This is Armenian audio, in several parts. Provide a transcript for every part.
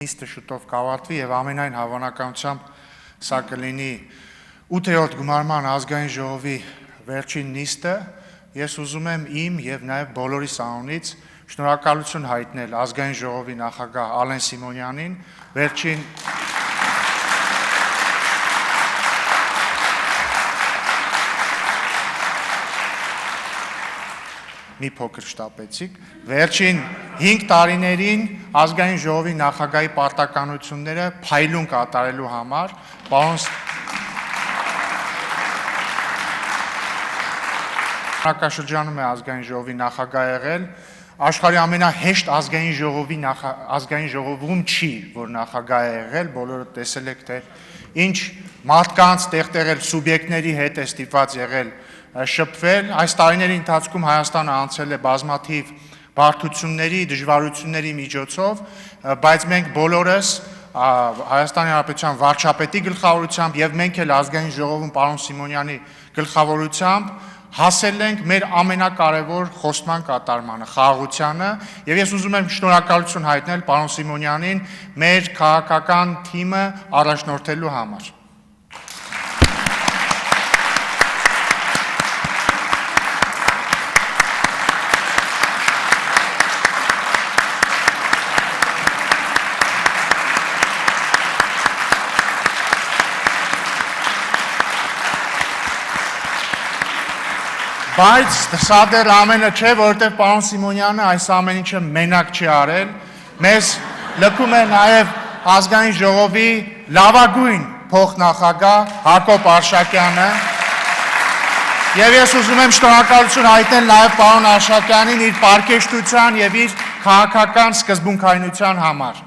Նիստը շուտով կավարտվի եւ ամենայն հավանականությամբ սա կլինի 8-րդ գումարման ազգային ժողովի վերջին նիստը։ Ես ուզում եմ իմ եւ նաեւ բոլորիս անունից շնորհակալություն հայտնել ազգային ժողովի նախագահ Ալեն Սիմոնյանին վերջին մի փոքր շտապեցիք, վերջին 5 տարիներին ազգային ժողովի նախագահի պարտականությունները փայլուն կատարելու համար, պարոն Շրջանում է ազգային ժողովի նախագահ եղել, աշխարհի ամենահեշտ ազգային ժողովում չի, որ նախագահ է եղել, բոլորը տեսել եք, թե ինչ մարդկանց տեղտեղել սուբյեկտների հետ է ստիպված եղել շփվել, այս տարիների ընթացքում Հայաստանը անցել է բազմաթիվ բարդությունների, դժվարությունների միջոցով, բայց մենք բոլորս Հայաստանի Հանրապետության վարչապետի գլխավորությամբ եւ մենք էլ ազգային ժողովում պարոն Սիմոնյանի գլխավորությամբ հասել ենք մեր ամենակարևոր խոստման կատարմանը, խաղաղությանը, եւ ես ուզում եմ շնորհակալություն հայտնել պարոն Սիմոնյանին մեր քաղաքական թիմը առաջնորդելու համար։ Բայց սա դեռ ամենը չէ, որովհետև պարոն Սիմոնյանը այս ամեն ինչը մենակ չի արել, մեզ լքում է նաև ազգային ժողովի լավագույն փոխնախագահ Հակոբ Արշակյանը, եւ ես ուզում եմ շնորհակալություն հայտնել նաև պարոն Արշակյանին իր պարկեշտության եւ իր քաղաքական սկզբունքայնության համար։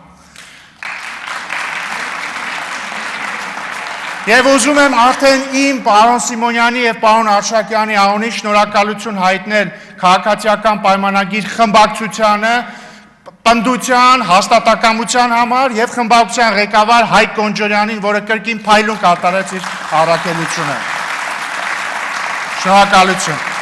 Եվ ուզում եմ արդեն իմ պարոն Սիմոնյանի եւ պարոն Արշակյանի անունից շնորհակալություն հայտնել քաղաքացիական պայմանագիր խմբակցությանը, պնդության, հաստատակամության համար եւ խմբակցության ղեկավար Հայկ Կոնջորյանին, որը կրկին փայլուն կատարեց իր առաքելությունը։ Շնորհակալություն։